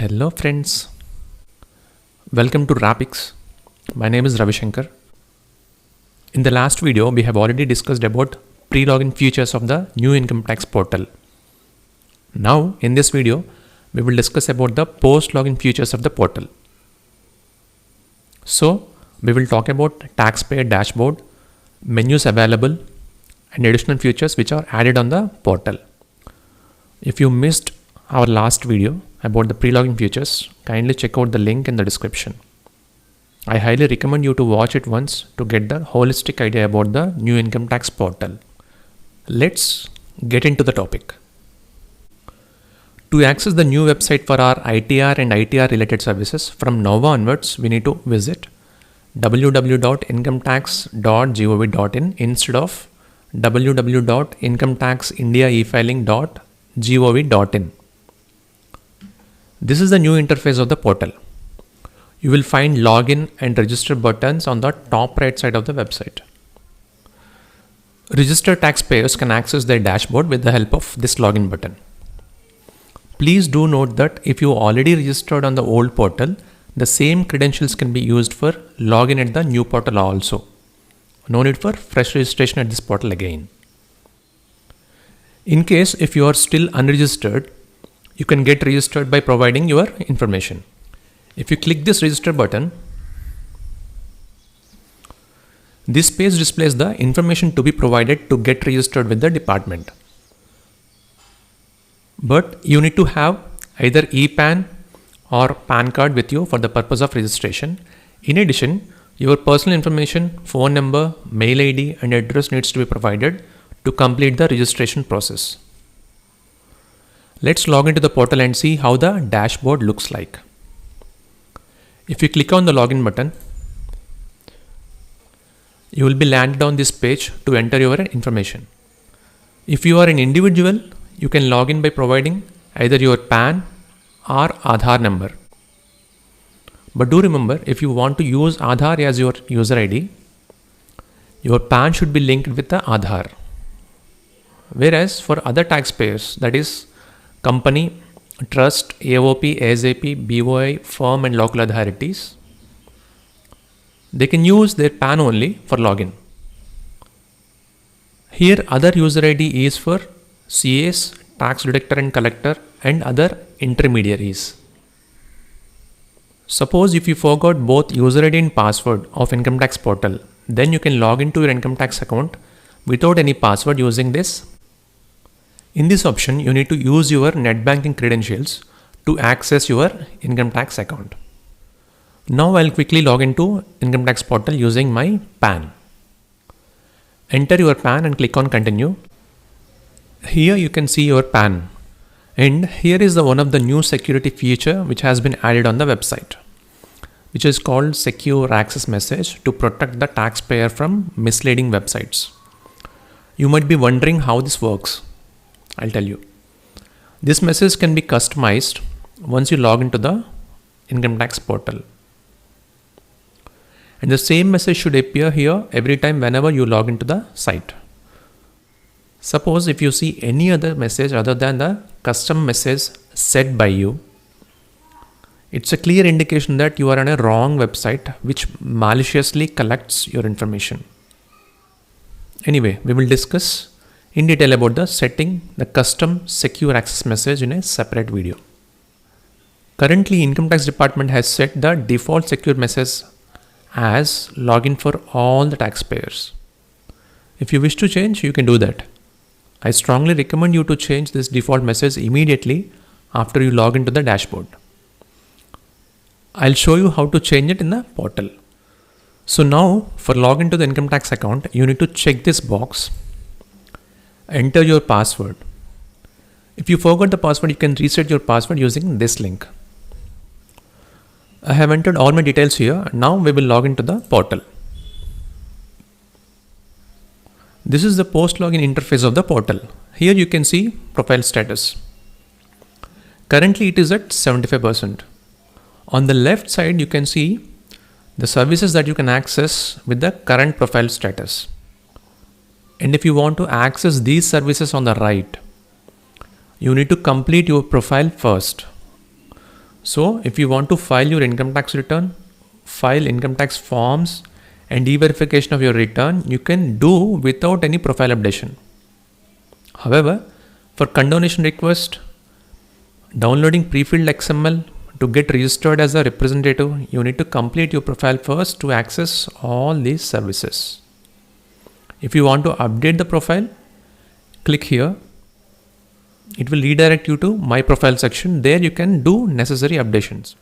Hello friends, welcome to Rapix. My name is Ravi Shankar. In the last video, we have already discussed about pre-login features of the new income tax portal. Now, in this video, we will discuss about the post-login features of the portal. So, we will talk about taxpayer dashboard, menus available, and additional features which are added on the portal. If you missed our last video about the pre-login features, kindly check out the link in the description. I highly recommend you to watch it once to get the holistic idea about the new income tax portal. Let's get into the topic. To access the new website for our ITR and ITR related services, from now onwards, we need to visit www.incometax.gov.in instead of www.incometaxindiaefiling.gov.in. This is the new interface of the portal. You will find login and register buttons on the top right side of the website. Registered taxpayers can access their dashboard with the help of this login button. Please do note that if you already registered on the old portal, the same credentials can be used for login at the new portal also. No need for fresh registration at this portal again. In case if you are still unregistered, you can get registered by providing your information. If you click this register button, this page displays the information to be provided to get registered with the department. But you need to have either ePAN or PAN card with you for the purpose of registration. In addition, your personal information, phone number, mail ID and address needs to be provided to complete the registration process. Let's log into the portal and see how the dashboard looks like. If you click on the login button, you will be landed on this page to enter your information. If you are an individual, you can log in by providing either your PAN or Aadhaar number. But do remember, if you want to use Aadhaar as your user ID, your PAN should be linked with the Aadhaar. Whereas for other taxpayers, that is company, trust, AOP, ASAP, BOI, firm and local authorities, they can use their PAN only for login. Here other user ID is for CAs, tax deductor and collector and other intermediaries. Suppose if you forgot both user ID and password of income tax portal, then you can log into your income tax account without any password using this. In this option, you need to use your net banking credentials to access your income tax account. Now I'll quickly log into income tax portal using my PAN. Enter your PAN and click on continue. Here you can see your PAN. And here is one of the new security feature which has been added on the website, which is called Secure Access Message to protect the taxpayer from misleading websites. You might be wondering how this works. I'll tell you. This message can be customized once you log into the income tax portal. And the same message should appear here every time whenever you log into the site. Suppose if you see any other message other than the custom message set by you, it's a clear indication that you are on a wrong website which maliciously collects your information. Anyway, we will discuss in detail about the setting the custom secure access message in a separate video. Currently, Income Tax Department has set the default secure message as login for all the taxpayers. If you wish to change, you can do that. I strongly recommend you to change this default message immediately after you log into the dashboard. I'll show you how to change it in the portal. So now for login to the income tax account, you need to check this box. Enter your password. If you forgot the password, you can reset your password using this link. I have entered all my details here. Now we will log into the portal. This is the post login interface of the portal. Here you can see profile status. Currently it is at 75%. On the left side, you can see the services that you can access with the current profile status. And if you want to access these services on the right, you need to complete your profile first. So if you want to file your income tax return, file income tax forms and e-verification of your return, you can do without any profile updation. However, for condonation request, downloading pre-filled XML to get registered as a representative, you need to complete your profile first to access all these services. If you want to update the profile, click here. It will redirect you to My Profile section. There you can do necessary updations.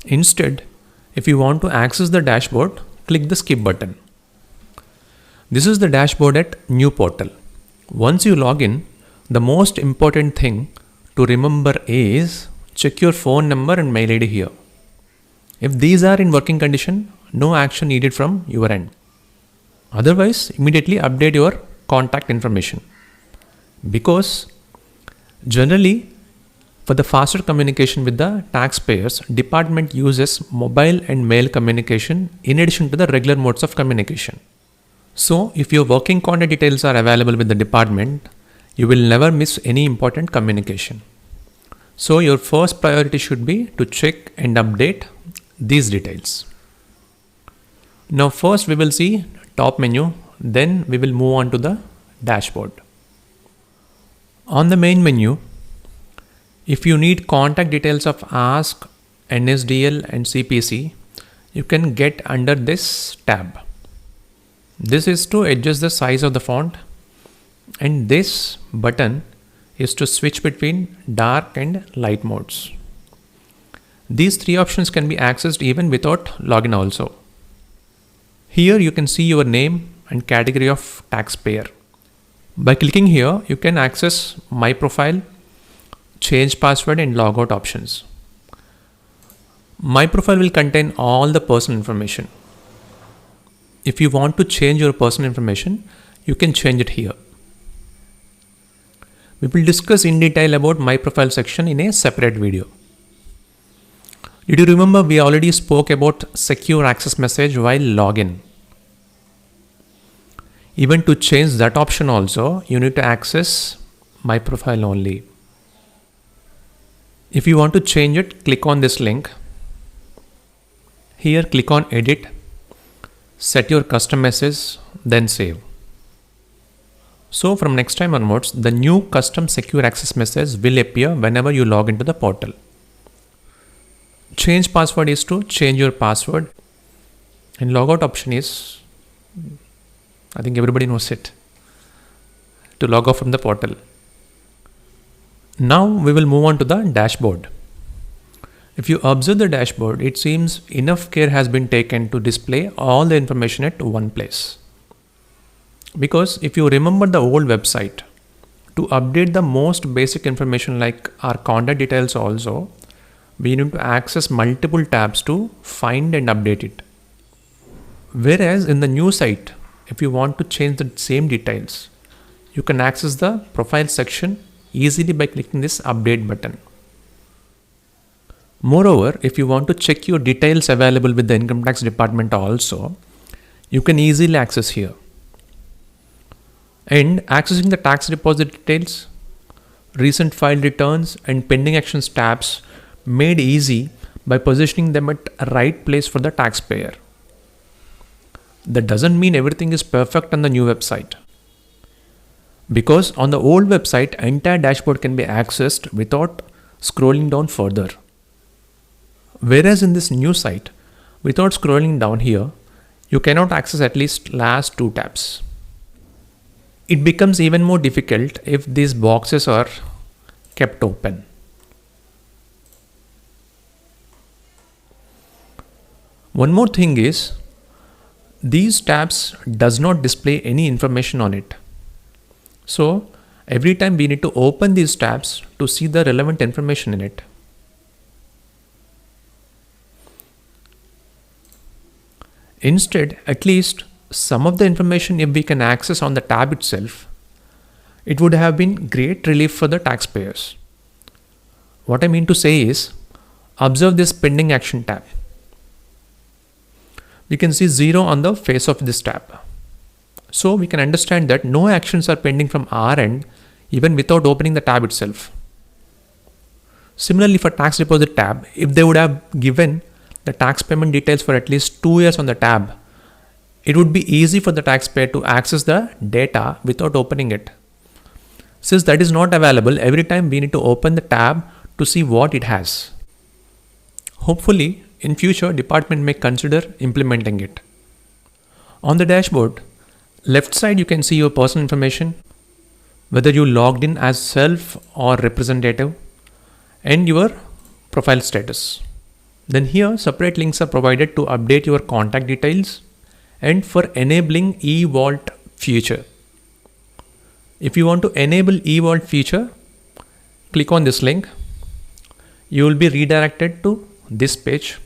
Instead, if you want to access the dashboard, click the skip button. This is the dashboard at New Portal. Once you log in, the most important thing to remember is check your phone number and mail ID here. If these are in working condition, no action needed from your end. Otherwise, immediately update your contact information. Because generally, for the faster communication with the taxpayers, department uses mobile and mail communication in addition to the regular modes of communication. So, if your working contact details are available with the department, you will never miss any important communication. So, your first priority should be to check and update these details. Now, first we will see top menu, then we will move on to the dashboard. On the main menu, if you need contact details of ASK, NSDL and CPC, you can get under this tab. This is to adjust the size of the font, and this button is to switch between dark and light modes. These three options can be accessed even without login also. Here you can see your name and category of taxpayer. By clicking here, you can access My Profile, change password and logout options. My Profile will contain all the personal information. If you want to change your personal information, you can change it here. We will discuss in detail about My Profile section in a separate video. Did you remember we already spoke about secure access message while login? Even to change that option also, you need to access My Profile only. If you want to change it, click on this link. Here click on edit, set your custom message, then save. So from next time onwards, the new custom secure access message will appear whenever you log into the portal. Change password is to change your password, and logout option is, I think everybody knows it, to log off from the portal. Now we will move on to the dashboard. If you observe the dashboard, it seems enough care has been taken to display all the information at one place. Because if you remember the old website, to update the most basic information like our contact details also, we need to access multiple tabs to find and update it. Whereas in the new site, if you want to change the same details, you can access the profile section easily by clicking this update button. Moreover, if you want to check your details available with the income tax department also, you can easily access here. And accessing the tax deposit details, recent filed returns and pending actions tabs made easy by positioning them at a right place for the taxpayer. That doesn't mean everything is perfect on the new website. Because on the old website, entire dashboard can be accessed without scrolling down further. Whereas in this new site, without scrolling down here, you cannot access at least last two tabs. It becomes even more difficult if these boxes are kept open. One more thing is, these tabs does not display any information on it. So every time we need to open these tabs to see the relevant information in it. Instead, at least some of the information if we can access on the tab itself, it would have been great relief for the taxpayers. What I mean to say is, observe this pending action tab. We can see 0 on the face of this tab. So we can understand that no actions are pending from our end even without opening the tab itself. Similarly, for tax deposit tab, if they would have given the tax payment details for at least 2 years on the tab, it would be easy for the taxpayer to access the data without opening it. Since that is not available, every time we need to open the tab to see what it has. Hopefully, in future, department may consider implementing it. On the dashboard, left side you can see your personal information, whether you logged in as self or representative, and your profile status. Then here, separate links are provided to update your contact details and for enabling eVault feature. If you want to enable eVault feature, click on this link. You will be redirected to this page.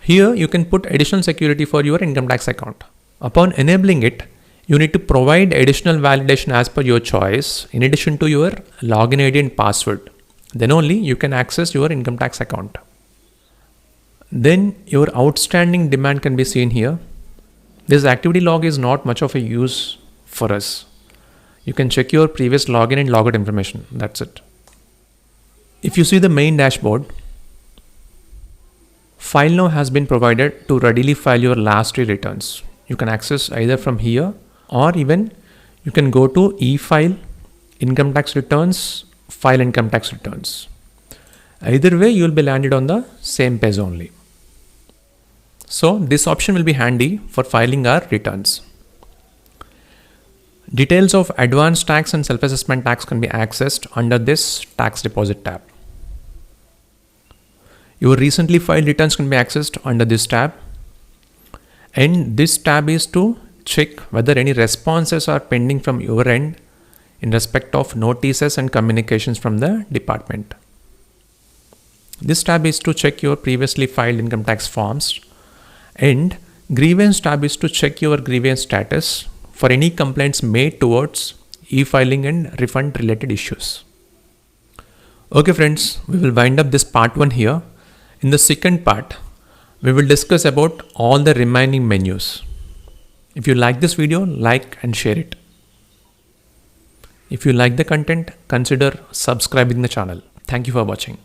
Here you can put additional security for your income tax account. Upon enabling it, you need to provide additional validation as per your choice in addition to your login ID and password. Then only you can access your income tax account. Then your outstanding demand can be seen here. This activity log is not much of a use for us. You can check your previous login and logout information. That's it. If you see the main dashboard, File Now has been provided to readily file your last 3 returns. You can access either from here or even you can go to e-file, income tax returns, file income tax returns. Either way, you will be landed on the same page only. So this option will be handy for filing our returns. Details of advanced tax and self-assessment tax can be accessed under this tax deposit tab. Your recently filed returns can be accessed under this tab. And this tab is to check whether any responses are pending from your end in respect of notices and communications from the department. This tab is to check your previously filed income tax forms, and grievance tab is to check your grievance status for any complaints made towards e-filing and refund related issues. Okay friends, we will wind up this part 1 here. In the second part, we will discuss about all the remaining menus. If you like this video, like and share it. If you like the content, consider subscribing the channel. Thank you for watching.